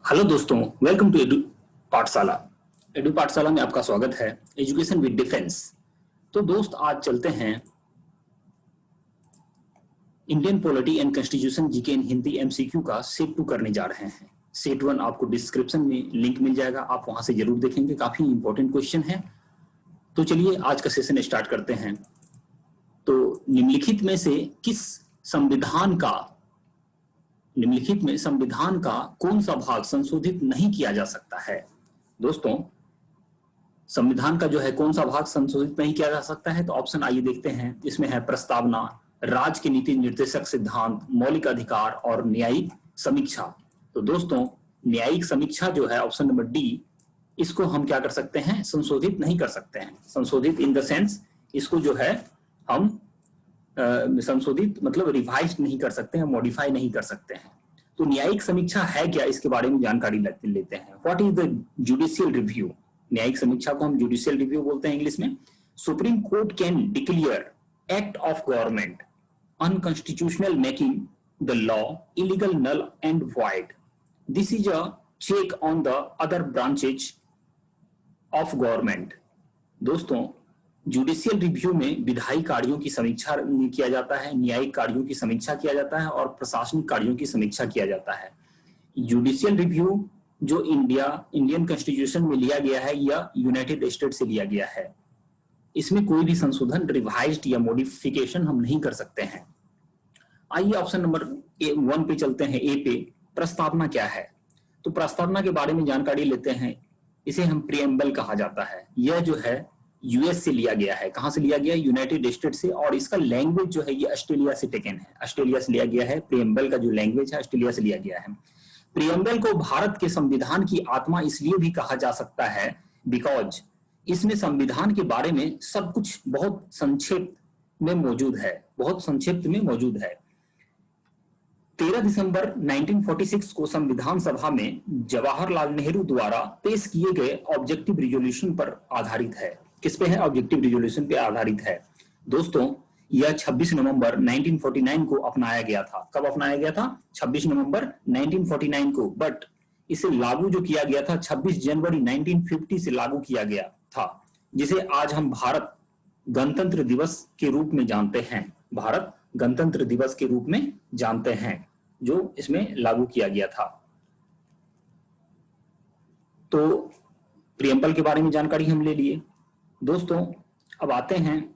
Hello दोस्तों, welcome to edu पाठशाला। Edu पाठशाला में आपका स्वागत है। Education with defence. तो दोस्त, आज चलते हैं Indian polity and constitution GK in Hindi MCQ का सेट 2 करने जा रहे हैं। सेट 1 आपको डिस्क्रिप्शन में लिंक मिल जाएगा, आप वहां से जरूर देखेंगे, काफी इंपॉर्टेंट क्वेश्चन है। तो चलिए आज का सेशन स्टार्ट करते हैं। तो निम्नलिखित में से निम्नलिखित में संविधान का कौन सा भाग संशोधित नहीं किया जा सकता है? दोस्तों, संविधान का जो है कौन सा भाग संशोधित नहीं किया जा सकता है? तो ऑप्शन आइए देखते हैं। इसमें है प्रस्तावना, राज्य के नीति निर्देशक सिद्धांत, मौलिक अधिकार और न्यायिक समीक्षा। तो दोस्तों, न्यायिक समीक्षा जो है ऑप्शन नंबर डी, इसको हम क्या कर सकते हैं? संशोधित नहीं कर सकते हैं। संशोधित इन द सेंस इसको जो है हम संशोधित मतलब रिवाइज नहीं कर सकते हैं, मॉडिफाई नहीं कर सकते हैं। तो न्यायिक समीक्षा है क्या, इसके बारे में जानकारी लेते हैं। What is the judicial review? न्यायिक समीक्षा को हम जुडिशियल रिव्यू बोलते हैं इंग्लिश में। Supreme court can declare act of government unconstitutional, making the law illegal, null and void. This is a check on the other branches of government. दोस्तों, judicial review में विधायी कार्यों की समीक्षा किया जाता है, न्यायिक कार्यों की समीक्षा किया जाता है और प्रशासनिक कार्यों की समीक्षा किया जाता है। जुडिशियल रिव्यू जो इंडियन कॉन्स्टिट्यूशन में लिया गया है या यूनाइटेड स्टेट से लिया गया है, इसमें कोई भी संशोधन, रिवाइज्ड या मॉडिफिकेशन हम नहीं कर सकते हैं। आइए ऑप्शन नंबर 1 पे चलते हैं, ए पे। प्रस्तावना क्या है? तो प्रस्तावना के बारे में जानकारी लेते हैं। इसे हम प्रीएम्बल कहा जाता है। यह जो है यूएस से लिया गया है। कहां से लिया गया? यूनाइटेड स्टेट से। और इसका लैंग्वेज जो है ये ऑस्ट्रेलिया से टेकन है, ऑस्ट्रेलिया से लिया गया है। प्रीएम्बल का जो लैंग्वेज है ऑस्ट्रेलिया से लिया गया है। प्रीएम्बल को भारत के संविधान की आत्मा इसलिए भी कहा जा सकता है बिकॉज इसमें संविधान के बारे में सब कुछ बहुत संक्षिप्त में मौजूद है, बहुत संक्षिप्त में मौजूद है। 13 दिसंबर 1946 को संविधान सभा में जवाहरलाल नेहरू द्वारा पेश किए गए ऑब्जेक्टिव रिजोल्यूशन पर आधारित है। किस पे है? ऑब्जेक्टिव रिजोल्यूशन पे आधारित है। दोस्तों, यह 26 नवंबर 1949 को अपनाया गया था। कब अपनाया गया था? 26 नवंबर 1949 को। बट इसे लागू जो किया गया था 26 जनवरी 1950 से लागू किया गया था, जिसे आज हम भारत गणतंत्र दिवस के रूप में जानते हैं। भारत गणतंत्र दिवस के रूप में जानते हैं, जो इसमें लागू किया गया था। तो प्रीएम्बल के बारे में जानकारी हम ले लिए। दोस्तों, अब आते हैं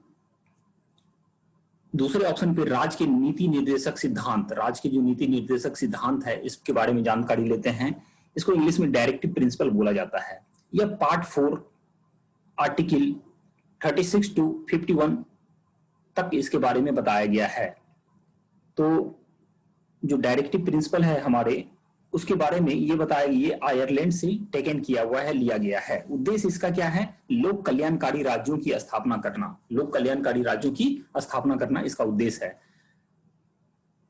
दूसरे ऑप्शन पे, राज्य के नीति निर्देशक सिद्धांत। राज्य के जो नीति निर्देशक सिद्धांत है इसके बारे में जानकारी लेते हैं। इसको इंग्लिश में डायरेक्टिव प्रिंसिपल बोला जाता है। यह पार्ट 4 आर्टिकल 36 टू 51 तक इसके बारे में बताया गया है। तो जो डायरेक्टिव प्रिंसिपल है हमारे, उसके बारे में ये बताया, ये आयरलैंड से टेकन किया हुआ है, लिया गया है। उद्देश्य इसका क्या है? लोक कल्याणकारी राज्यों की स्थापना करना। लोक कल्याणकारी राज्यों की स्थापना करना इसका उद्देश्य है।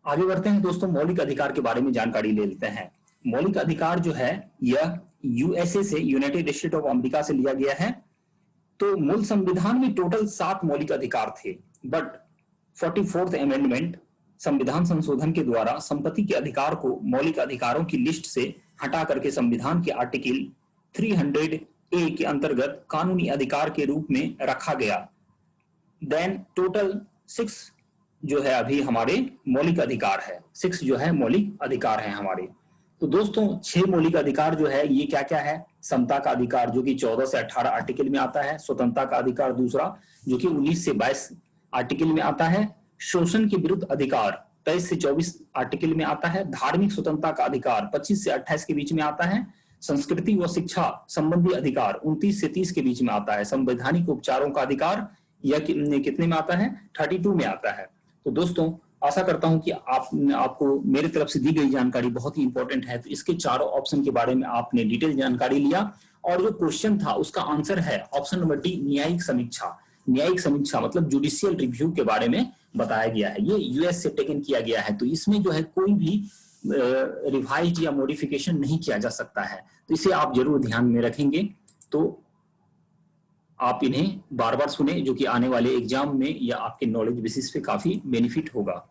आगे बढ़ते हैं दोस्तों, मौलिक अधिकार के बारे में जानकारी ले लेते हैं। मौलिक अधिकार जो है यह यूएसए से, यूनाइटेड स्टेट ऑफ अमेरिका से लिया गया है। तो मूल संविधान में टोटल 7 मौलिक अधिकार थे, बट 44th अमेंडमेंट संविधान संशोधन के द्वारा संपत्ति के अधिकार को मौलिक अधिकारों की लिस्ट से हटा करके संविधान के आर्टिकल 300A के अंतर्गत कानूनी अधिकार के रूप में रखा गया। देन टोटल 6 जो है अभी हमारे मौलिक अधिकार है। 6 जो है मौलिक अधिकार है हमारे। तो दोस्तों, 6 मौलिक अधिकार जो है ये क्या क्या है? समता का अधिकार जो कि 14 से 18 आर्टिकल में आता है। स्वतंत्रता का अधिकार दूसरा जो कि 19 से 22 आर्टिकल में आता है। शोषण के विरुद्ध अधिकार 23 से 24 आर्टिकल में आता है। धार्मिक स्वतंत्रता का अधिकार 25 से 28 के बीच में आता है। संस्कृति व शिक्षा संबंधी अधिकार 29 से 30 के बीच में आता है। संवैधानिक उपचारों का अधिकार यह कितने में आता है? 32 में आता है। तो दोस्तों, आशा करता हूं कि आपको मेरी तरफ से दी गई जानकारी बहुत ही इंपॉर्टेंट है। तो इसके चारों ऑप्शन के बारे में आपने डिटेल जानकारी लिया, और जो क्वेश्चन था उसका आंसर है ऑप्शन नंबर डी, न्यायिक समीक्षा। न्यायिक समीक्षा मतलब जुडिशियल रिव्यू के बारे में बताया गया है। ये यूएस से टेकन किया गया है। तो इसमें जो है कोई भी रिवाइज या मॉडिफिकेशन नहीं किया जा सकता है। तो इसे आप जरूर ध्यान में रखेंगे, तो आप इन्हें बार बार सुने, जो कि आने वाले एग्जाम में या आपके नॉलेज बेसिस पे काफी बेनिफिट होगा।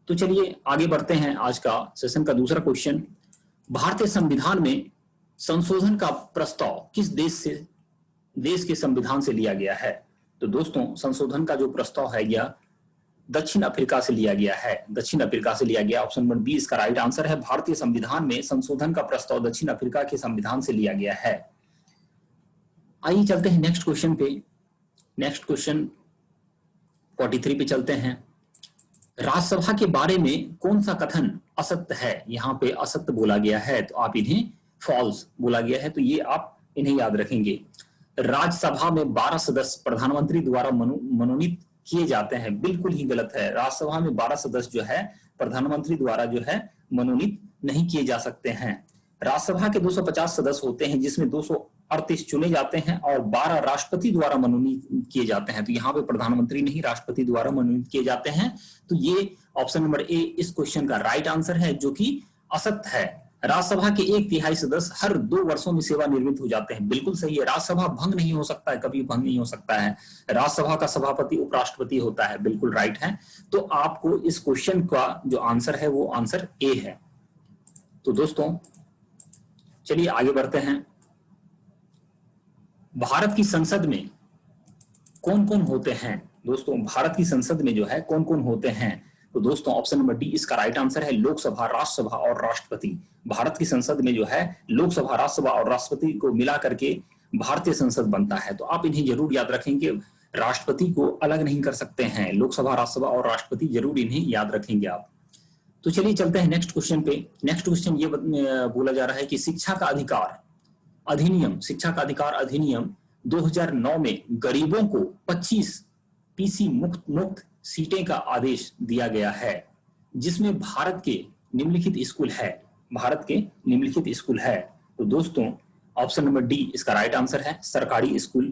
तो चलिए आगे बढ़ते हैं। आज का सेशन का दूसरा क्वेश्चन, भारतीय संविधान में संशोधन का प्रस्ताव किस देश के संविधान से लिया गया है? तो दोस्तों संशोधन का जो प्रस्ताव है यह दक्षिण अफ्रीका से लिया गया है। दक्षिण अफ्रीका से लिया गया। ऑप्शन नंबर बी इसका राइट आंसर है। भारतीय संविधान में संशोधन का प्रस्ताव दक्षिण अफ्रीका के संविधान से लिया गया है। आइए चलते हैं नेक्स्ट क्वेश्चन पे। नेक्स्ट क्वेश्चन 43 पे चलते हैं। राज्यसभा के बारे में कौन सा कथन असत्य है? यहाँ पे असत्य बोला गया है तो आप इन्हें फॉल्स बोला गया है, तो ये आप इन्हें याद रखेंगे। राज्यसभा में 12 सदस्य प्रधानमंत्री द्वारा मनोनीत किए जाते हैं, बिल्कुल ही गलत है। राज्यसभा में 12 सदस्य जो है प्रधानमंत्री द्वारा जो है मनोनीत नहीं किए जा सकते हैं। राज्यसभा के 250 सदस्य होते हैं जिसमें 238 चुने जाते हैं और 12 राष्ट्रपति द्वारा मनोनीत किए जाते हैं। तो यहाँ पे प्रधानमंत्री नहीं राष्ट्रपति द्वारा मनोनीत किए जाते हैं। तो ये ऑप्शन नंबर ए इस क्वेश्चन का राइट आंसर है, जो कि असत्य है। राज्यसभा के 1/3 सदस्य हर 2 वर्षों में सेवानिवृत्त हो जाते हैं, बिल्कुल सही है। राज्यसभा भंग नहीं हो सकता है, कभी भंग नहीं हो सकता है। राज्यसभा का सभापति उपराष्ट्रपति होता है, बिल्कुल राइट है। तो आपको इस क्वेश्चन का जो आंसर है वो आंसर ए है। तो दोस्तों चलिए आगे बढ़ते हैं। भारत की संसद में कौन कौन होते हैं? दोस्तों भारत की संसद में जो है कौन कौन होते हैं? तो दोस्तों ऑप्शन नंबर डी इसका राइट आंसर है। लोकसभा, राज्यसभा और राष्ट्रपति। भारत की संसद में जो है लोकसभा, राज्यसभा और राष्ट्रपति को मिला करके भारतीय संसद बनता है। तो आप इन्हें जरूर याद रखेंगे, राष्ट्रपति को अलग नहीं कर सकते हैं। लोकसभा, राज्यसभा और राष्ट्रपति जरूर इन्हें याद रखेंगे आप। तो चलिए चलते हैं नेक्स्ट क्वेश्चन पे। नेक्स्ट क्वेश्चन ये बोला जा रहा है कि शिक्षा का अधिकार अधिनियम 2009 में गरीबों को 25 पीसी मुक्त सीटें का आदेश दिया गया है, जिसमें भारत के निम्नलिखित स्कूल है। तो दोस्तों ऑप्शन नंबर डी इसका राइट आंसर है। सरकारी स्कूल,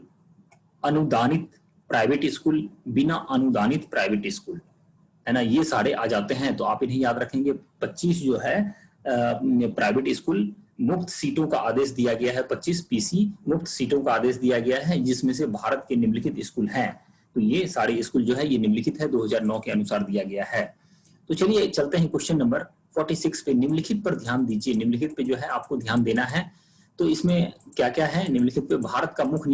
अनुदानित प्राइवेट स्कूल, बिना अनुदानित प्राइवेट स्कूल, है ना, ये सारे आ जाते हैं। तो आप इन्हें याद रखेंगे। 25 जो है प्राइवेट स्कूल मुक्त सीटों का आदेश दिया गया है, 25 पीसी मुक्त सीटों का आदेश दिया गया है, जिसमें से भारत के निम्नलिखित स्कूल हैं। तो ये सारे स्कूल जो है ये निम्नलिखित है, 2009 के अनुसार दिया गया है। तो चलिए चलते हैं क्वेश्चन नंबर 46 पे। निम्नलिखित पर ध्यान दीजिए। निम्नलिखित पे जो है आपको ध्यान देना है। तो इसमें क्या क्या है? निम्नलिखित पे भारत का मुख्य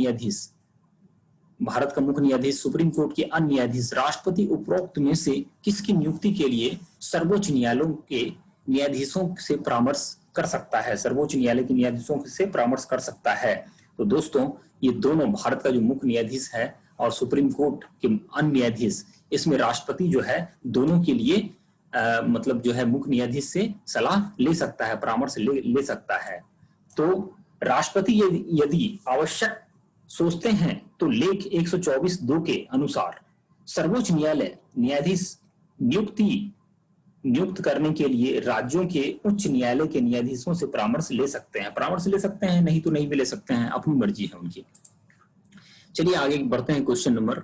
न्यायाधीश, सुप्रीम कोर्ट के अन्य न्यायाधीश, राष्ट्रपति उपरोक्त में से किसकी नियुक्ति के लिए सर्वोच्च न्यायालयों के न्यायाधीशों से परामर्श कर सकता है? सर्वोच्च न्यायालय के न्यायाधीशों से परामर्श कर सकता है। तो दोस्तों ये दोनों, भारत का जो मुख्य न्यायाधीश है और सुप्रीम कोर्ट के अन्य न्यायाधीश, इसमें राष्ट्रपति जो है दोनों के लिए मतलब जो है मुख्य न्यायाधीश से सलाह ले सकता है, परामर्श ले सकता है। तो राष्ट्रपति यदि आवश्यक सोचते हैं तो लेख 124(2) के अनुसार सर्वोच्च न्यायालय न्यायाधीश नियुक्त करने के लिए राज्यों के उच्च न्यायालय के न्यायाधीशों से परामर्श ले सकते हैं, नहीं तो नहीं भी ले सकते हैं, अपनी मर्जी है उनकी। चलिए आगे बढ़ते हैं क्वेश्चन नंबर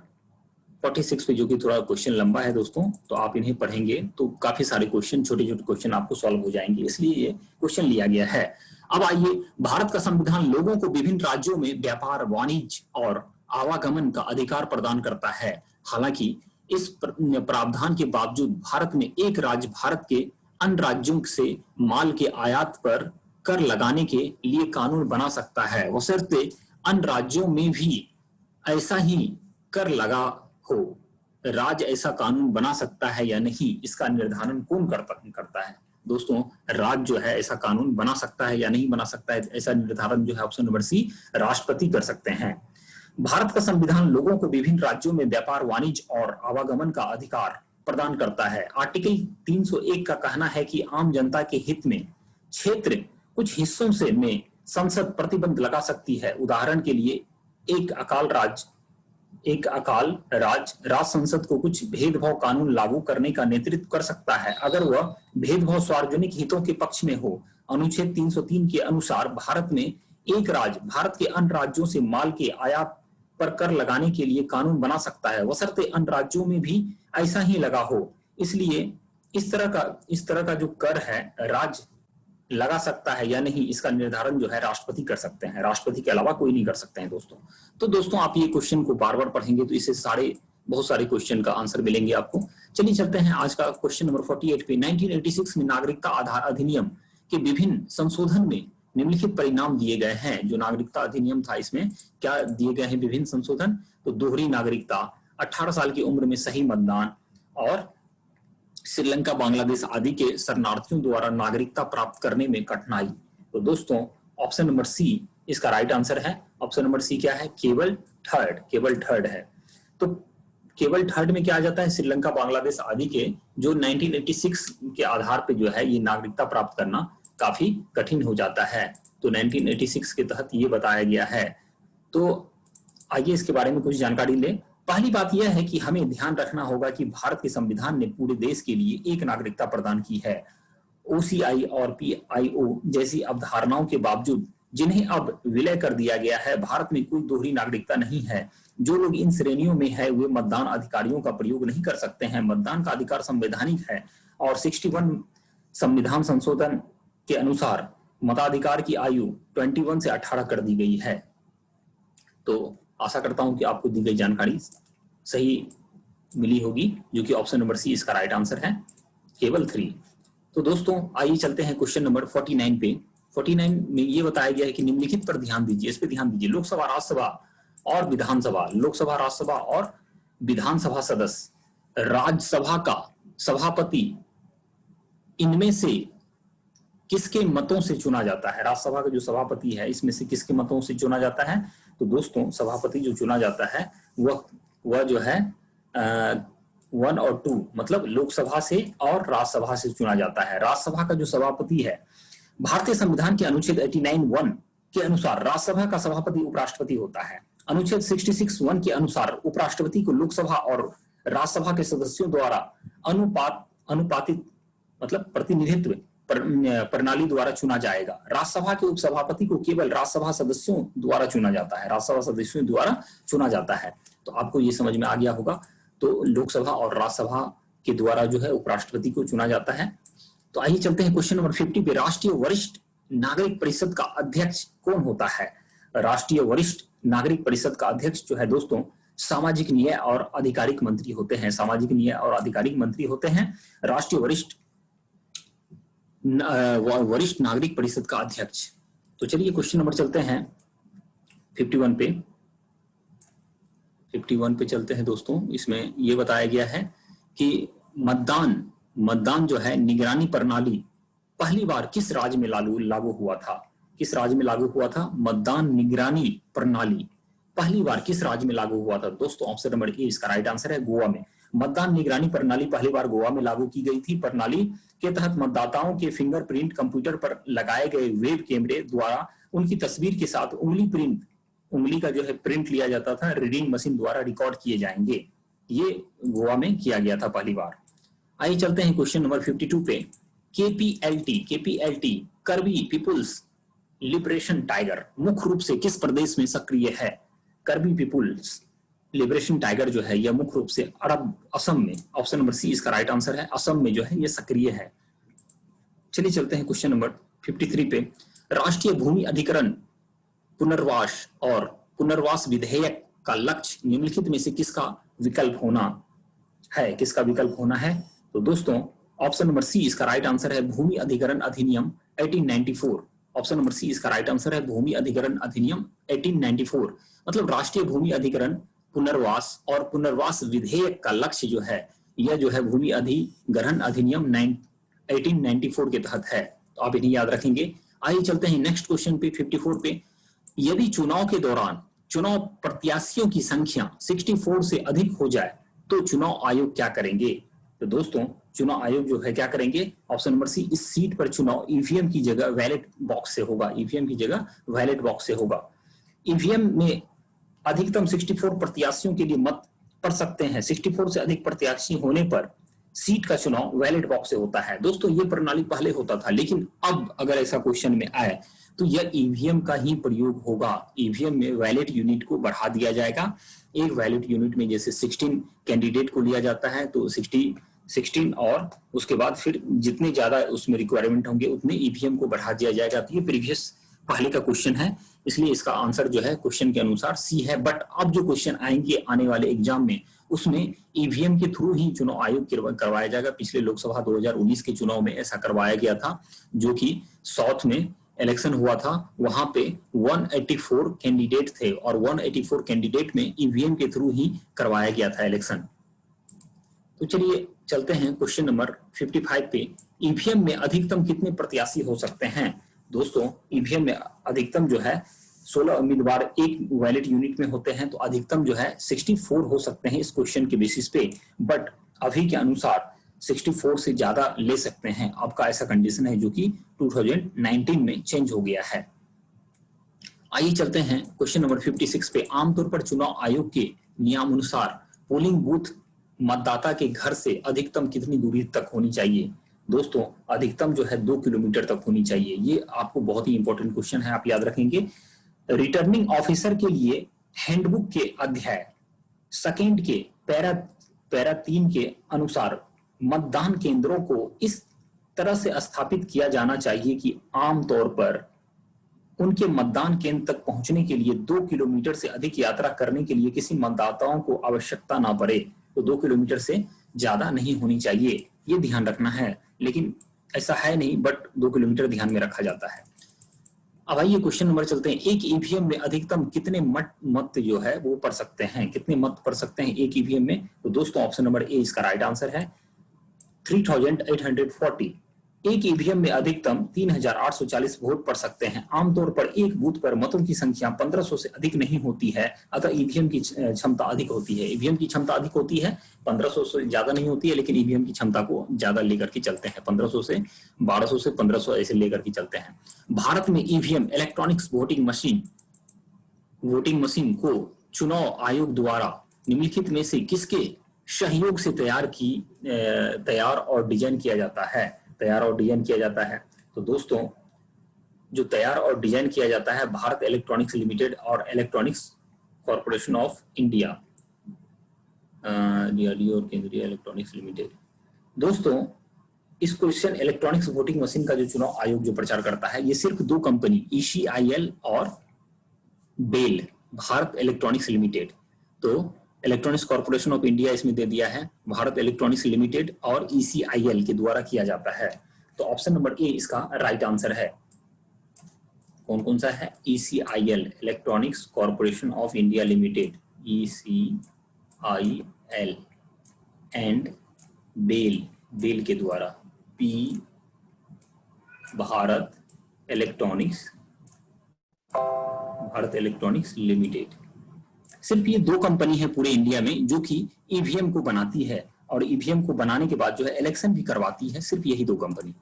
46 पे, जो कि थोड़ा क्वेश्चन लंबा है दोस्तों। तो आप इन्हें पढ़ेंगे तो काफी सारे क्वेश्चन, छोटे छोटे क्वेश्चन आपको सॉल्व हो जाएंगे, इसलिए ये क्वेश्चन लिया गया है। अब आइए, भारत का संविधान लोगों को विभिन्न राज्यों में व्यापार, वाणिज्य और आवागमन का अधिकार प्रदान करता है। हालांकि इस प्रावधान के बावजूद भारत में एक राज्य भारत के अन्य राज्यों से माल के आयात पर कर लगाने के लिए कानून बना सकता है, बशर्ते अन्य राज्यों में भी ऐसा ही कर लगा हो। राज्य ऐसा कानून बना सकता है या नहीं, इसका निर्धारण कौन करता है? दोस्तों राज्य जो है ऐसा कानून बना सकता है या नहीं बना सकता है, ऐसा निर्धारण जो है ऑप्शन नंबर सी राष्ट्रपति कर सकते हैं। भारत का संविधान लोगों को विभिन्न राज्यों में व्यापार, वाणिज्य और आवागमन का अधिकार प्रदान करता है। आर्टिकल 301 का कहना है कि आम जनता के हित में क्षेत्र कुछ हिस्सों से में संसद प्रतिबंध लगा सकती है। उदाहरण के लिए एक अकाल राज संसद को कुछ भेदभाव कानून लागू करने का नेतृत्व कर सकता है अगर वह भेदभाव सार्वजनिक हितों के पक्ष में हो। अनुच्छेद 303 के अनुसार भारत में एक राज्य भारत के अन्य राज्यों से माल के आयात पर कर लगाने के लिए कानून बना सकता है, बशर्ते अन्य राज्यों में भी ऐसा ही लगा हो। इसलिए इस तरह का जो कर है राज्य लगा सकता है या नहीं, इसका निर्धारण जो है राष्ट्रपति कर सकते हैं, राष्ट्रपति के अलावा कोई नहीं कर सकते हैं दोस्तों। तो दोस्तों आप ये क्वेश्चन को बार बार पढ़ेंगे तो इससे बहुत सारे क्वेश्चन का आंसर मिलेंगे आपको। चलिए चलते हैं आज का क्वेश्चन नंबर 48 पे। 1986 में नागरिकता आधार अधिनियम के विभिन्न संशोधन में निम्नलिखित परिणाम दिए गए हैं। जो नागरिकता अधिनियम था इसमें क्या दिए गए हैं विभिन्न संशोधन, तो दोहरी नागरिकता, 18 साल की उम्र में सही मतदान और श्रीलंका बांग्लादेश आदि के शरणार्थियों द्वारा नागरिकता प्राप्त करने में कठिनाई। तो दोस्तों ऑप्शन नंबर सी इसका राइट आंसर है। ऑप्शन नंबर सी क्या है, केवल थर्ड है। तो केवल थर्ड में क्या आ जाता है, श्रीलंका बांग्लादेश आदि के जो 1986 के आधार पे जो है ये नागरिकता प्राप्त करना काफी कठिन हो जाता है। तो 1986 के तहत ये बताया गया है। तो आइए इसके बारे में कुछ जानकारी लें। पहली बात यह है कि हमें ध्यान रखना होगा कि भारत के संविधान ने पूरे देश के लिए एक नागरिकता प्रदान की है। ओसीआई और पीआईओ जैसी अवधारणाओं के बावजूद जिन्हें अब विलय कर दिया गया है, भारत में कोई दोहरी नागरिकता नहीं है। जो लोग इन श्रेणियों में है वे मतदान अधिकारियों का प्रयोग नहीं कर सकते हैं। मतदान का अधिकार संवैधानिक है और 61 संविधान संशोधन के अनुसार मताधिकार की आयु 21 से 18 कर दी गई है। तो आशा करता हूं कि आपको दी गई जानकारी सही मिली होगी, जो कि ऑप्शन नंबर सी इसका राइट आंसर है, केवल 3। तो दोस्तों आइए चलते हैं क्वेश्चन नंबर 49 पे। 49 में ये बताया गया है कि निम्नलिखित पर ध्यान दीजिए, इस पे ध्यान दीजिए। लोकसभा, राज्यसभा और विधानसभा, लोकसभा, राज्यसभा और विधानसभा सदस्य, राज्यसभा का सभापति इनमें से किसके मतों से चुना जाता है? राज्यसभा का जो सभापति है इसमें से किसके मतों से चुना जाता है? तो दोस्तों सभापति जो चुना जाता है वह जो है 1 और 2, मतलब लोकसभा से और राज्यसभा से चुना जाता है। राज्यसभा का जो सभापति है, भारतीय संविधान के अनुच्छेद 89(1) के अनुसार राज्यसभा का सभापति उपराष्ट्रपति होता है। अनुच्छेद 66(1) के अनुसार उपराष्ट्रपति को लोकसभा और राज्यसभा के सदस्यों द्वारा अनुपातित मतलब प्रतिनिधित्व प्रणाली द्वारा चुना जाएगा। राज्यसभा के उपसभापति को केवल राज्यसभा सदस्यों द्वारा चुना जाता है, राज्यसभा सदस्यों द्वारा चुना जाता है। तो आपको ये समझ में आ गया होगा। तो लोकसभा और राज्यसभा के द्वारा जो है उपराष्ट्रपति को चुना जाता है। तो आइए चलते हैं क्वेश्चन नंबर 50 पे। राष्ट्रीय वरिष्ठ नागरिक परिषद का अध्यक्ष कौन होता है? राष्ट्रीय वरिष्ठ नागरिक परिषद का अध्यक्ष जो है दोस्तों सामाजिक न्याय और आधिकारिक मंत्री होते हैं। सामाजिक न्याय और आधिकारिक मंत्री होते हैं राष्ट्रीय वरिष्ठ नागरिक परिषद का अध्यक्ष। तो चलिए क्वेश्चन नंबर चलते हैं 51 पे। 51 पे चलते हैं दोस्तों। इसमें यह बताया गया है कि मतदान जो है निगरानी प्रणाली पहली बार किस राज्य में लागू हुआ था? किस राज्य में लागू हुआ था? मतदान निगरानी प्रणाली पहली बार किस राज्य में लागू हुआ था? दोस्तों ऑप्शन नंबर ए इसका राइट आंसर है, गोवा में। मतदान निगरानी प्रणाली पहली बार गोवा में लागू की गई थी। प्रणाली के तहत मतदाताओं के फिंगरप्रिंट कंप्यूटर पर लगाए गए वेब कैमरे द्वारा उनकी तस्वीर के साथ उंगली का जो है प्रिंट लिया जाता था, रीडिंग मशीन द्वारा रिकॉर्ड किए जाएंगे। ये गोवा में किया गया था पहली बार। आइए चलते हैं क्वेश्चन नंबर 52 पे। केपीएलटी करबी पीपुल्स लिबरेशन टाइगर मुख्य रूप से किस प्रदेश में सक्रिय है? करबी पीपुल्स लिबरेशन टाइगर जो है यह मुख्य रूप से असम में, ऑप्शन नंबर सी इसका राइट आंसर है, असम में जो है यह सक्रिय है। चलिए चलते हैं क्वेश्चन नंबर 53 पे। राष्ट्रीय भूमि अधिग्रहण पुनर्वास विधेयक का लक्ष्य निम्नलिखित में से किसका विकल्प होना है? तो दोस्तों ऑप्शन नंबर सी इसका राइट आंसर है, भूमि अधिग्रहण अधिनियम 1894। ऑप्शन नंबर सी इसका राइट आंसर है, भूमि अधिग्रहण अधिनियम 1894। मतलब राष्ट्रीय भूमि अधिग्रहण पुनर्वास और पुनर्वास विधेयक का लक्ष्य जो है यह जो है भूमि अधिग्रहण अधिनियम 1894 के तहत है। तो आप इन्हें याद रखेंगे। आइए चलते हैं नेक्स्ट क्वेश्चन पे 54 पे। यदि चुनाव के दौरान चुनाव प्रत्याशियों की संख्या 64 से अधिक हो जाए तो चुनाव आयोग क्या करेंगे? तो दोस्तों चुनाव आयोग जो है क्या करेंगे? ऑप्शन नंबर सी, इस सीट पर चुनाव ईवीएम की जगह बैलेट बॉक्स से होगा। ईवीएम की जगह बैलेट बॉक्स से होगा। ईवीएम में अधिकतम 64 प्रत्याशियों के लिए मत पड़ सकते हैं। 64 से अधिक प्रत्याशी होने पर सीट का चुनाव बैलेट बॉक्स से होता है। दोस्तों ये प्रणाली पहले होता था, लेकिन अब अगर ऐसा क्वेश्चन में आए तो यह ईवीएम का ही प्रयोग होगा। ईवीएम में बैलेट यूनिट को बढ़ा दिया जाएगा। एक बैलेट यूनिट में जैसे 16 कैंडिडेट को लिया जाता है तो 16 और उसके बाद फिर जितने ज्यादा उसमें रिक्वायरमेंट होंगे उतने ईवीएम को बढ़ा दिया जाएगा। तो ये प्रीवियस पहले का क्वेश्चन है, इसलिए इसका आंसर जो है क्वेश्चन के अनुसार सी है। बट अब जो क्वेश्चन आएंगे आने वाले एग्जाम में उसमें ईवीएम के थ्रू ही चुनाव आयोग करवाया जाएगा। पिछले लोकसभा 2019 के चुनाव में ऐसा करवाया गया था, जो कि साउथ में इलेक्शन हुआ था वहां पे 184 कैंडिडेट थे और 184 कैंडिडेट में ईवीएम के थ्रू ही करवाया गया था इलेक्शन। तो चलिए चलते हैं क्वेश्चन नंबर 55 पे। ईवीएम में अधिकतम कितने प्रत्याशी हो सकते हैं? दोस्तों ईवीएम में अधिकतम जो है 16 उम्मीदवार एक वैलिड यूनिट में होते हैं, तो अधिकतम जो है 64 हो सकते हैं इस क्वेश्चन के बेसिस पे, बट अभी के अनुसार 64 से ज्यादा ले सकते हैं। आपका ऐसा कंडीशन है जो कि 2019 में चेंज हो गया है। आइए चलते हैं क्वेश्चन नंबर 56 पे। आमतौर पर चुनाव आयोग के नियमानुसार पोलिंग बूथ मतदाता के घर से अधिकतम कितनी दूरी तक होनी चाहिए? दोस्तों अधिकतम जो है 2 किलोमीटर तक होनी चाहिए। ये आपको बहुत ही इंपॉर्टेंट क्वेश्चन है, आप याद रखेंगे। रिटर्निंग ऑफिसर के लिए हैंडबुक के अध्याय सेकंड के पैरा 3 के अनुसार मतदान केंद्रों को इस तरह से स्थापित किया जाना चाहिए कि आमतौर पर उनके मतदान केंद्र तक पहुंचने के लिए 2 किलोमीटर से अधिक यात्रा करने के लिए किसी मतदाताओं को आवश्यकता ना पड़े। तो 2 किलोमीटर से ज्यादा नहीं होनी चाहिए, ये ध्यान रखना है। लेकिन ऐसा है नहीं, बट 2 किलोमीटर ध्यान में रखा जाता है। अब आइए क्वेश्चन नंबर चलते हैं। एक ईवीएम में अधिकतम कितने मत जो है वो पढ़ सकते हैं? कितने मत पढ़ सकते हैं एक ईवीएम में? तो दोस्तों ऑप्शन नंबर ए इसका राइट आंसर है, 3840। एक ईवीएम में अधिकतम 3840 वोट पड़ सकते हैं। आमतौर पर एक बूथ पर मतों की संख्या 1500 से अधिक नहीं होती है, अतः ईवीएम की क्षमता अधिक होती है। ईवीएम की क्षमता अधिक होती है, 1500 से ज्यादा नहीं होती है, लेकिन ईवीएम की क्षमता को ज्यादा लेकर के चलते हैं। 1500 से 1200 से 1500 ऐसे लेकर के चलते हैं। भारत में ईवीएम इलेक्ट्रॉनिक्स वोटिंग मशीन को चुनाव आयोग द्वारा निम्नलिखित में से किसके सहयोग से तैयार और डिजाइन किया जाता है? तो दोस्तों जो तैयार और डिजाइन किया जाता है भारत इलेक्ट्रॉनिक्स लिमिटेड और electronics corporation of India, DRDO और केंद्रीय इलेक्ट्रॉनिक्स लिमिटेड। दोस्तों इस क्वेश्चन इलेक्ट्रॉनिक्स वोटिंग मशीन का जो चुनाव आयोग जो प्रचार करता है, ये सिर्फ 2 कंपनी ECIL और बेल, भारत इलेक्ट्रॉनिक्स लिमिटेड। तो इलेक्ट्रॉनिक्स कॉर्पोरेशन ऑफ इंडिया इसमें दे दिया है, भारत इलेक्ट्रॉनिक्स लिमिटेड और ECIL के द्वारा किया जाता है। तो ऑप्शन नंबर ए इसका राइट आंसर है। कौन कौन सा है? ECIL electronics corporation of India limited, ECIL and BEL के द्वारा, P भारत इलेक्ट्रॉनिक्स लिमिटेड। सिर्फ ये 2 कंपनी है पूरे इंडिया में जो कि ईवीएम को बनाती है और ईवीएम को बनाने के बाद जो है इलेक्शन भी करवाती है, सिर्फ यही 2 कंपनी।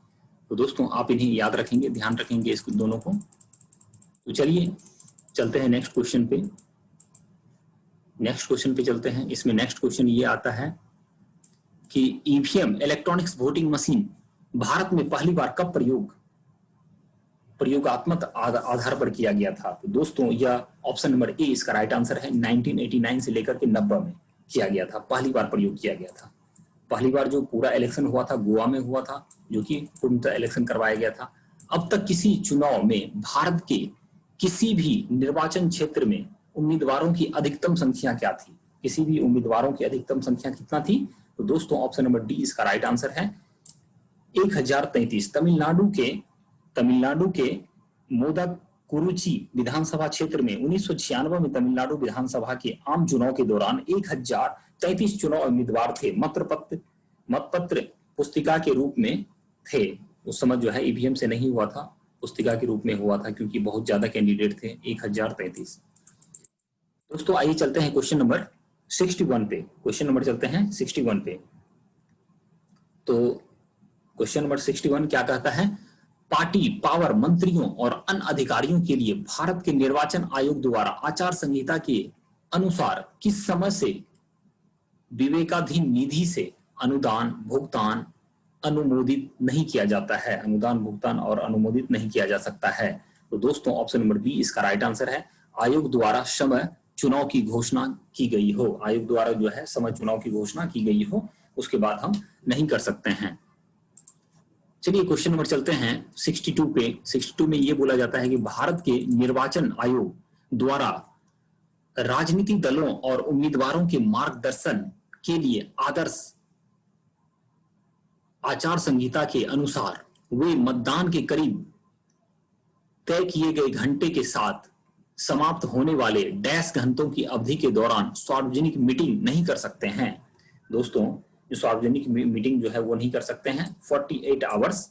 तो दोस्तों आप इन्हें याद रखेंगे, ध्यान रखेंगे इस दोनों को। तो चलिए चलते हैं नेक्स्ट क्वेश्चन पे चलते हैं। इसमें नेक्स्ट क्वेश्चन ये आता है कि EVM electronics voting machine Bharat में पहली बार कब प्रयोगात्मक आधार पर किया गया था? तो दोस्तों यह ऑप्शन नंबर ए इसका राइट आंसर है। 1989 से लेकर के 90 में किया गया था, पहली बार प्रयोग किया गया था। पहली बार जो पूरा इलेक्शन हुआ था गोवा में हुआ था, जो कि पूर्णतः इलेक्शन करवाया गया था। अब तक किसी चुनाव में भारत के किसी भी निर्वाचन क्षेत्र में उम्मीदवारों की अधिकतम संख्या क्या थी? किसी भी उम्मीदवारों की अधिकतम संख्या कितना थी? तो दोस्तों ऑप्शन नंबर डी इसका राइट आंसर है, 1033। तमिलनाडु के मोदाकुरुची विधानसभा क्षेत्र में 1996 में तमिलनाडु विधानसभा के आम चुनाव के दौरान 1033 चुनाव उम्मीदवार थे। मतपत्र पुस्तिका के रूप में थे। उस समय जो है ईवीएम से नहीं हुआ था, पुस्तिका के रूप में हुआ था, क्योंकि बहुत ज्यादा कैंडिडेट थे, 1033। दोस्तों आइए चलते हैं क्वेश्चन नंबर 61 पे। तो क्वेश्चन नंबर 61 क्या कहता है? पार्टी पावर मंत्रियों और अन्य अधिकारियों के लिए भारत के निर्वाचन आयोग द्वारा आचार संहिता के अनुसार किस समय से विवेकाधीन निधि से अनुदान भुगतान अनुमोदित नहीं किया जाता है? अनुदान भुगतान और अनुमोदित नहीं किया जा सकता है। तो दोस्तों ऑप्शन नंबर बी इसका राइट आंसर है, आयोग द्वारा समय चुनाव की घोषणा की गई हो। आयोग द्वारा जो है समय चुनाव की घोषणा की गई हो, उसके बाद हम नहीं कर सकते हैं। चलिए क्वेश्चन नंबर चलते हैं 62 पे। 62 में ये बोला जाता है कि भारत के निर्वाचन आयोग द्वारा राजनीतिक दलों और उम्मीदवारों के मार्गदर्शन के लिए आदर्श आचार संहिता के अनुसार वे मतदान के करीब तय किए गए घंटे के साथ समाप्त होने वाले डैश घंटों की अवधि के दौरान सार्वजनिक मीटिंग नहीं कर सकते हैं। दोस्तों, जो सार्वजनिक मीटिंग जो है वो नहीं कर सकते हैं 48 आवर्स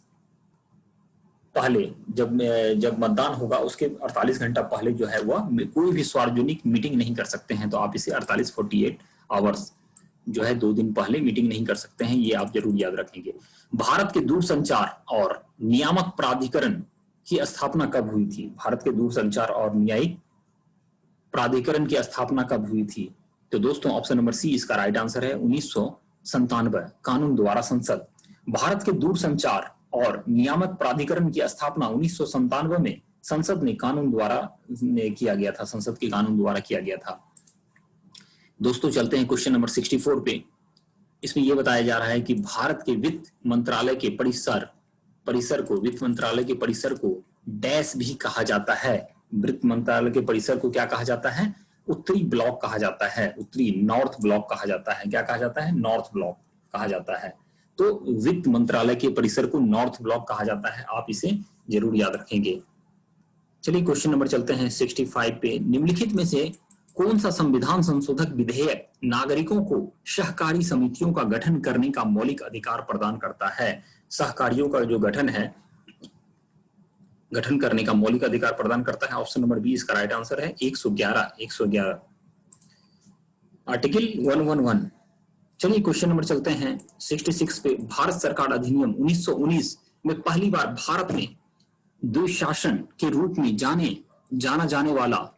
पहले, जब मतदान होगा उसके 48 घंटा पहले जो है वह कोई भी सार्वजनिक मीटिंग नहीं कर सकते हैं। तो आप इसे 48 आवर्स जो है 2 दिन पहले मीटिंग नहीं कर सकते हैं, ये आप जरूर याद रखेंगे। भारत के दूरसंचार और नियामक प्राधिकरण की स्थापना कब हुई थी? भारत के दूरसंचार और न्यायिक प्राधिकरण की स्थापना कब हुई थी? तो दोस्तों ऑप्शन नंबर सी इसका राइट आंसर है 1997 कानून द्वारा संसद। भारत के दूरसंचार और नियामक प्राधिकरण की स्थापना 1997 में संसद ने कानून द्वारा किया गया था, संसद के कानून द्वारा किया गया था। दोस्तों चलते हैं क्वेश्चन नंबर 64 पे। इसमें यह बताया जा रहा है कि भारत के वित्त मंत्रालय के वित्त मंत्रालय के परिसर को डैश भी कहा जाता है। वित्त मंत्रालय के परिसर को क्या कहा जाता है? उत्तरी ब्लॉक कहा जाता है, उत्तरी नॉर्थ ब्लॉक कहा जाता है। क्या कहा जाता है? नॉर्थ ब्लॉक कहा जाता है। तो वित्त मंत्रालय के परिसर को नॉर्थ ब्लॉक कहा जाता है, आप इसे जरूर याद रखेंगे। चलिए क्वेश्चन नंबर चलते हैं 65 पे। निम्नलिखित में से कौन सा संविधान संशोधक विधेयक नागरिकों को सहकारी समितियों का गठन करने का मौलिक अधिकार प्रदान करता है? सहकारियों का जो गठन है, गठन करने का मौलिक अधिकार प्रदान करता है। ऑप्शन नंबर बी इसका राइट आंसर है 111 आर्टिकल 111। चलिए क्वेश्चन नंबर चलते हैं 66 पे। भारत सरकार अधिनियम 1919 में पहली बार भारत में द्विशासन के रूप में जाना जाने वाला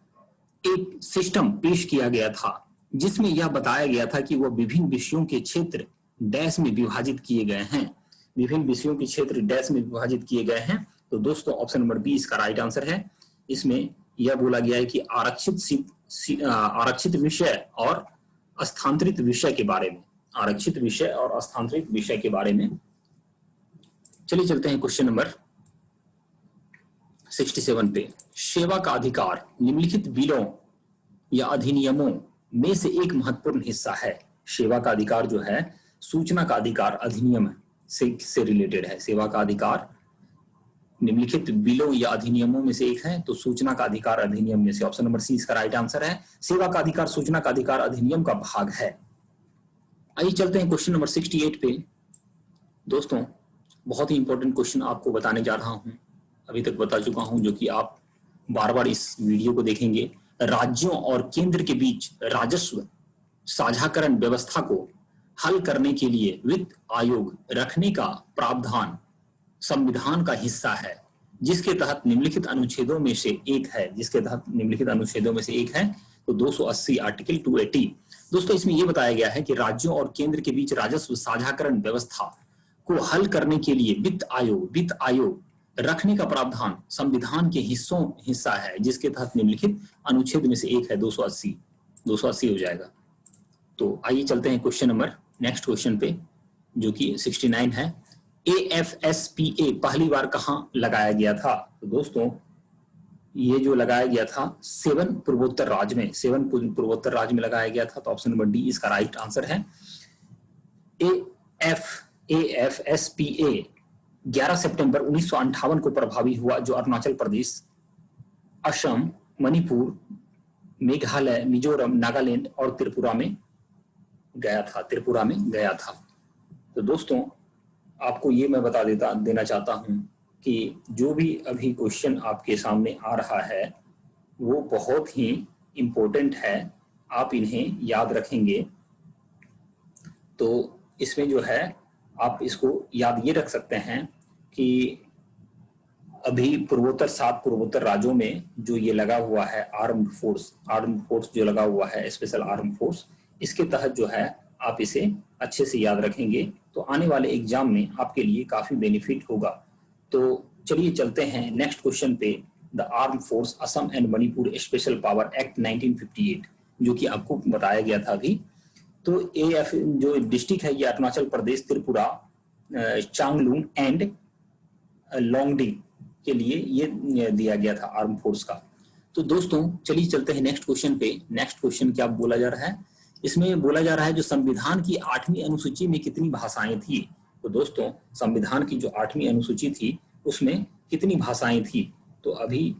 एक सिस्टम पेश किया गया था, जिसमें यह बताया गया था कि वह विभिन्न विषयों के क्षेत्र डैश में विभाजित किए गए हैं। विभिन्न विषयों के क्षेत्र डैश में विभाजित किए गए हैं। तो दोस्तों ऑप्शन नंबर बी इसका राइट आंसर है। इसमें यह बोला गया है कि आरक्षित विषय और स्थानांतरित विषय के बारे में, आरक्षित विषय और स्थानांतरित विषय के बारे में। चलिए चलते हैं क्वेश्चन नंबर 67 पे। सेवा का अधिकार निम्नलिखित बिलों या अधिनियमों में से एक महत्वपूर्ण हिस्सा है। सेवा का अधिकार जो है सूचना का अधिकार अधिनियम से रिलेटेड है। सेवा का अधिकार निम्नलिखित बिलों या अधिनियमों में से एक है, तो सूचना का अधिकार अधिनियम में से। ऑप्शन नंबर सी इसका राइट आंसर है। सेवा का अधिकार सूचना का अधिकार अधिनियम का भाग है। आइए चलते हैं क्वेश्चन नंबर 68 पे। दोस्तों बहुत ही इंपॉर्टेंट क्वेश्चन आपको बताने जा रहा हूं, अभी तक बता चुका हूं, जो कि आप बार बार इस वीडियो को देखेंगे। राज्यों और केंद्र के बीच राजस्व साझाकरण व्यवस्था को हल करने के लिए वित्त आयोग रखने का प्रावधान संविधान का हिस्सा है, जिसके तहत निम्नलिखित अनुच्छेदों में से एक है। तो 280 आर्टिकल 280। दोस्तों इसमें यह बताया गया है कि राज्यों और केंद्र के बीच राजस्व साझाकरण व्यवस्था को हल करने के लिए वित्त आयोग रखने का प्रावधान संविधान के हिस्सा है, जिसके तहत निम्नलिखित अनुच्छेद में से एक है। 280 हो जाएगा। तो आइए चलते हैं क्वेश्चन नंबर नेक्स्ट क्वेश्चन पे, जो कि 69 है। AFSPA पहली बार कहां लगाया गया था? तो दोस्तों ये जो लगाया गया था 7 पूर्वोत्तर राज्य में लगाया गया था। तो ऑप्शन नंबर डी इसका राइट आंसर है। AFSPA 11 सितंबर 1958 को प्रभावी हुआ, जो अरुणाचल प्रदेश, असम, मणिपुर, मेघालय, मिजोरम, नागालैंड और त्रिपुरा में गया था। तो दोस्तों आपको ये मैं बता देना चाहता हूं कि जो भी अभी क्वेश्चन आपके सामने आ रहा है वो बहुत ही इम्पोर्टेंट है, आप इन्हें याद रखेंगे। तो इसमें जो है आप इसको याद ये रख सकते हैं कि अभी 7 पूर्वोत्तर राज्यों में जो ये लगा हुआ है आर्म्ड फोर्स जो लगा हुआ है, स्पेशल आर्म्ड फोर्स, इसके तहत जो है आप इसे अच्छे से याद रखेंगे तो आने वाले एग्जाम में आपके लिए काफी बेनिफिट होगा। तो चलिए चलते हैं नेक्स्ट क्वेश्चन पे। The arm force Assam and Manipur special power act 1958, जो कि आपको बताया गया था अभी। तो AF जो डिस्ट्रिक्ट है ये अरुणाचल प्रदेश, त्रिपुरा, चांगलुंग एंड लोंगडिंग के लिए ये दिया गया था आर्म फोर्स का। तो दोस्तों चलिए चलते हैं नेक्स्ट क्वेश्चन पे। नेक्स्ट क्वेश्चन क्या बोला जा रहा है? इसमें बोला जा रहा है जो संविधान की 8वीं अनुसूची में कितनी भाषाएं थी? तो दोस्तों संविधान की जो 8वीं अनुसूची थी उसमें कितनी भाषाएं थी? तो अभी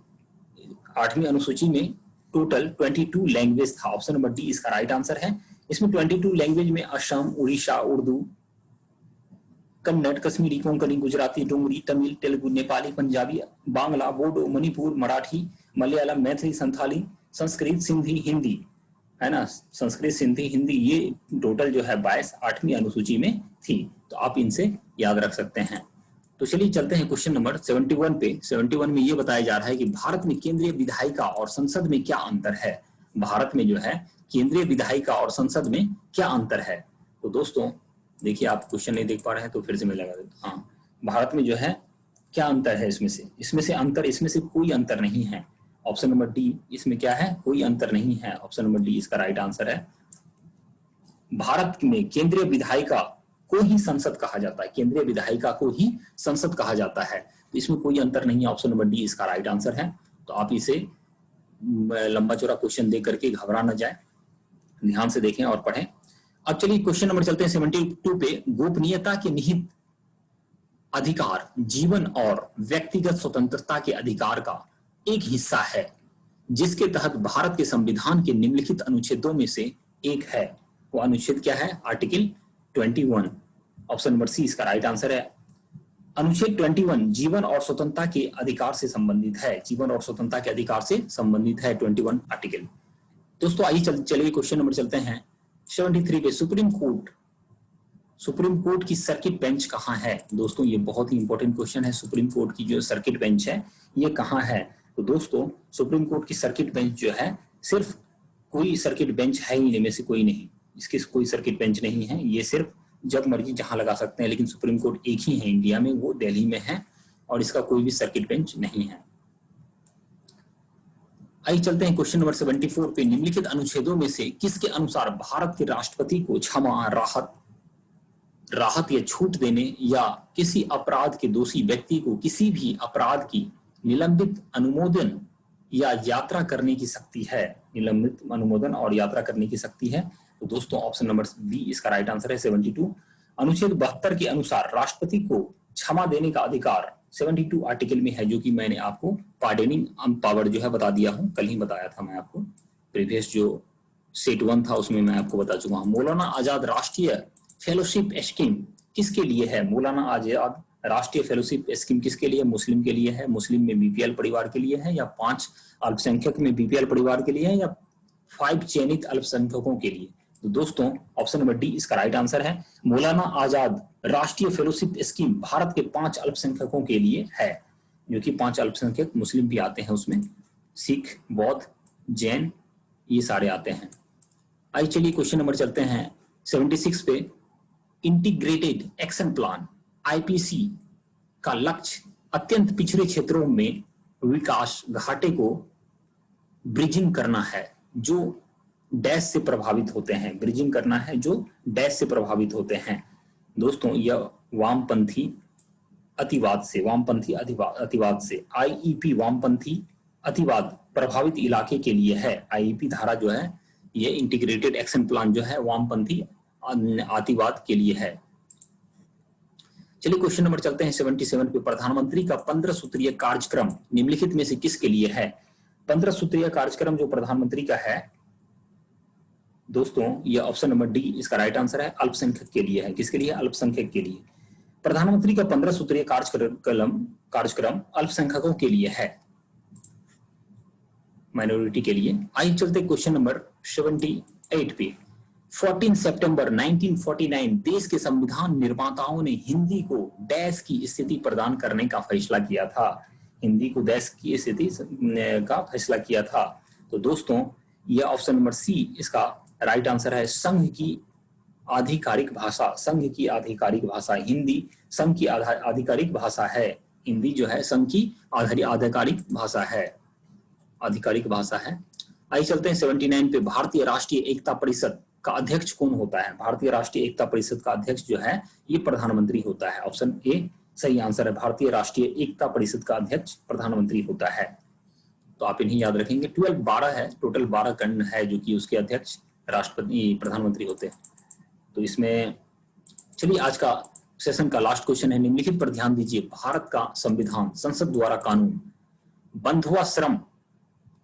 8वीं अनुसूची में टोटल 22 लैंग्वेज था। ऑप्शन नंबर डी इसका राइट आंसर है। इसमें 22 लैंग्वेज में असम, उड़ीसा, उर्दू, कन्नड़, कश्मीरी, कोंकणी, गुजराती, डोंगरी, तमिल, तेलुगु, नेपाली, पंजाबी, बांग्ला, बोडो, मणिपुर, मराठी, मलयालम, मैथिली, संथाली, संस्कृत, सिंधी, हिंदी, है ना, संस्कृत, सिंधी, हिंदी, ये टोटल जो है 22 8वीं अनुसूची में थी। तो आप इनसे याद रख सकते हैं। तो चलिए चलते हैं क्वेश्चन नंबर 71 पे। 71 में ये बताया जा रहा है कि भारत में केंद्रीय विधायिका और संसद में क्या अंतर है। भारत में जो है केंद्रीय विधायिका और संसद में क्या अंतर है। तो दोस्तों देखिए, आप क्वेश्चन नहीं देख पा रहे हैं तो फिर से मैं लगा देता हूँ। हाँ, भारत में जो है क्या अंतर है इसमें से अंतर, इसमें से कोई अंतर नहीं है। ऑप्शन नंबर डी इसमें क्या है, कोई अंतर नहीं है। ऑप्शन नंबर डी इसका राइट आंसर है। भारत में केंद्रीय विधायिका को ही संसद कहा जाता है, केंद्रीय विधायिका को ही संसद कहा जाता है। तो इसमें कोई अंतर नहीं है। ऑप्शन नंबर डी इसका राइट आंसर है। तो आप इसे लंबा चौड़ा क्वेश्चन देख करके घबरा न जाए, ध्यान से देखें और पढ़ें। अब चलिए क्वेश्चन नंबर चलते हैं 72 पे। गोपनीयता के निहित अधिकार जीवन और व्यक्तिगत स्वतंत्रता के अधिकार का एक हिस्सा है, जिसके तहत भारत के संविधान के निम्नलिखित अनुच्छेदों में से एक है। वो अनुच्छेद क्या है? आर्टिकल 21। ऑप्शन नंबर सी इसका राइट आंसर है। अनुच्छेद 21 जीवन और स्वतंत्रता के अधिकार से संबंधित है। जीवन और स्वतंत्रता के अधिकार से संबंधित है 21 आर्टिकल। दोस्तों आइए चलिए क्वेश्चन नंबर चलते हैं 73 पे। सुप्रीम कोर्ट की सर्किट बेंच कहाँ है? दोस्तों ये बहुत ही इंपॉर्टेंट क्वेश्चन है। सुप्रीम कोर्ट की जो सर्किट बेंच है ये कहाँ है? तो दोस्तों सुप्रीम कोर्ट की सर्किट बेंच जो है, सिर्फ कोई सर्किट बेंच है ही इनमें से कोई नहीं, इसकी कोई सर्किट बेंच नहीं है। ये सिर्फ जब मर्जी जहां लगा सकते हैं, लेकिन सुप्रीम कोर्ट एक ही है इंडिया में, वो दिल्ली में है और इसका कोई भी सर्किट बेंच नहीं है। आइए चलते हैं क्वेश्चन नंबर 74 पे। निम्नलिखित अनुच्छेदों में से किसके अनुसार भारत के राष्ट्रपति को क्षमा, राहत या छूट देने या किसी अपराध के दोषी व्यक्ति को किसी भी अपराध की निलंबित अनुमोदन या यात्रा करने की शक्ति है? निलंबित अनुमोदन और यात्रा करने की शक्ति है। तो दोस्तों ऑप्शन नंबर बी इसका राइट आंसर है 72। अनुच्छेद 72 के अनुसार राष्ट्रपति को क्षमा देने का अधिकार 72 आर्टिकल में है, जो कि मैंने आपको पार्डनिंग पावर जो है बता दिया हूं, कल ही बताया था मैं आपको। प्रीवियस जो सेट 1 था उसमें मैं आपको बता चुका हूं। मौलाना आजाद राष्ट्रीय फेलोशिप स्कीम किसके लिए है? मौलाना आजाद राष्ट्रीय फेलोशिप स्कीम किसके लिए? मुस्लिम के लिए है। मुस्लिम में बीपीएल परिवार के लिए है, या 5 अल्पसंख्यक में बीपीएल परिवार के लिए है, या 5 चयनित अल्पसंख्यकों के लिए? तो दोस्तों ऑप्शन नंबर डी इसका राइट आंसर है। मौलाना आजाद राष्ट्रीय फेलोशिप स्कीम भारत के 5 अल्पसंख्यकों के लिए है, जो कि 5 अल्पसंख्यक मुस्लिम भी आते हैं उसमें, सिख, बौद्ध, जैन, ये सारे आते हैं। आइए चलिए क्वेश्चन नंबर चलते हैं 76 पे। इंटीग्रेटेड एक्शन प्लान आईपीसी का लक्ष्य अत्यंत पिछड़े क्षेत्रों में विकास घाटे को ब्रिजिंग करना है, जो डैश से प्रभावित होते हैं। ब्रिजिंग करना है जो डैश से प्रभावित होते हैं। दोस्तों यह वामपंथी अतिवाद से आईईपी वामपंथी अतिवाद प्रभावित इलाके के लिए है। आईईपी धारा जो है ये इंटीग्रेटेड एक्शन प्लान जो है वामपंथी अतिवाद के लिए है। चलिए क्वेश्चन नंबर चलते हैं 77 पे। प्रधानमंत्री का 15 सूत्रीय कार्यक्रम निम्नलिखित में से किसके लिए है? 15 सूत्रीय कार्यक्रम जो प्रधानमंत्री का है दोस्तों, ये ऑप्शन नंबर डी इसका राइट आंसर है। अल्पसंख्यक के लिए है। किसके लिए? अल्पसंख्यक के लिए। प्रधानमंत्री का 15 सूत्रीय कार्यक्रम अल्पसंख्यकों के लिए है, माइनॉरिटी के लिए। आइए चलते क्वेश्चन नंबर 78 पे। 14 सितंबर 1949 देश के संविधान निर्माताओं ने हिंदी को देश की स्थिति प्रदान करने का फैसला किया था। हिंदी को देश की स्थिति का फैसला किया था। तो दोस्तों यह ऑप्शन नंबर सी इसका राइट आंसर है। संघ की आधिकारिक भाषा हिंदी संघ की आधिकारिक भाषा है। हिंदी जो है संघ की आधिकारिक भाषा है। आइए चलते हैं 79 पे। भारतीय राष्ट्रीय एकता परिषद का अध्यक्ष कौन होता है? भारतीय राष्ट्रीय एकता परिषद का अध्यक्ष जो है ये प्रधानमंत्री होता है। ऑप्शन ए सही आंसर है। भारतीय राष्ट्रीय एकता परिषद का अध्यक्ष प्रधानमंत्री होता है। तो आप इन्हें याद रखेंगे। 12 है, टोटल 12 खंड है जो कि उसके अध्यक्ष राष्ट्रपति प्रधानमंत्री होते हैं। तो इसमें चलिए आज का सेशन का लास्ट क्वेश्चन है। निम्नलिखित पर ध्यान दीजिए। भारत का संविधान संसद द्वारा कानून बंधुआ श्रम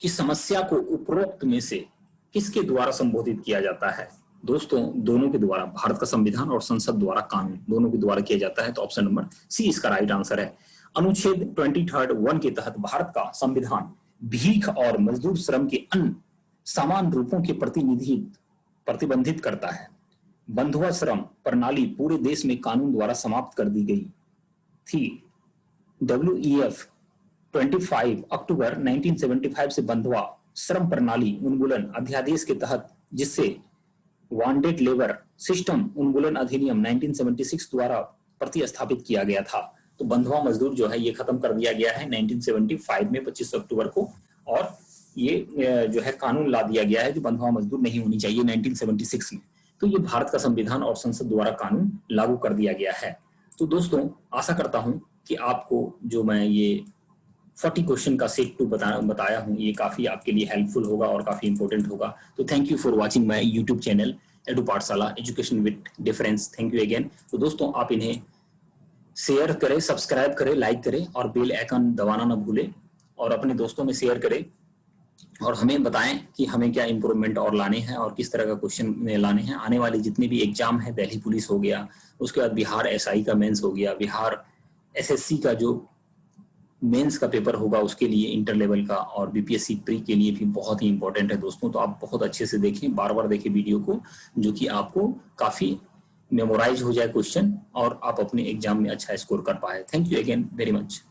की समस्या को उपरोक्त में से किसके द्वारा संबोधित किया जाता है? दोस्तों दोनों के द्वारा, भारत का संविधान और संसद द्वारा कानून, दोनों के द्वारा किया जाता है। तो ऑप्शन नंबर सी इसका राइट आंसर है। अनुच्छेद 23(1) के तहत भारत का संविधान भीख और मजदूर श्रम के अन्य समान रूपों के प्रतिबंधित करता है। बंधुआ श्रम प्रणाली पूरे देश में कानून द्वारा समाप्त कर दी गई थी। WEF 25 अक्टूबर 1975 से बंधुआ श्रम प्रणाली उन्मूलन अध्यादेश के तहत, जिससे वांडेड लेबर सिस्टम उन्मूलन अधिनियम 1976 द्वारा प्रतिस्थापित किया गया था। तो बंधुआ मजदूर जो है ये खत्म कर दिया गया है 1975 में 25 अक्टूबर को, और ये जो है कानून ला दिया गया है कि बंधुआ मजदूर नहीं होनी चाहिए 1976 में। तो ये भारत का संविधान और संसद द्वारा कानून लागू कर दिया गया है। तो दोस्तों आशा करता हूं कि आपको जो मैं ये 40 क्वेश्चन का सेट 2 बताया हूं ये काफी आपके लिए हेल्पफुल होगा और काफी इंपॉर्टेंट होगा। तो thank you for watching my YouTube channel Edu Pathshala education with difference. Thank you again. तो दोस्तों आप इन्हें शेयर करें, सब्सक्राइब करें, लाइक करें और बेल आइकन दबाना ना भूलें, और अपने दोस्तों में शेयर करें और हमें बताएं कि हमें क्या इंप्रूवमेंट और लाने हैं और किस तरह का क्वेश्चन लाने हैं। आने वाले जितने भी एग्जाम है, दिल्ली पुलिस हो गया, उसके बाद बिहार SI का मेंस हो गया, बिहार SSC का जो मेंस का पेपर होगा उसके लिए इंटर लेवल का, और BPSC प्री के लिए भी बहुत ही इंपॉर्टेंट है दोस्तों। तो आप बहुत अच्छे से देखें, बार बार देखें वीडियो को, जो कि आपको काफी मेमोराइज हो जाए क्वेश्चन और आप अपने एग्जाम में अच्छा स्कोर कर पाए। Thank you again very much.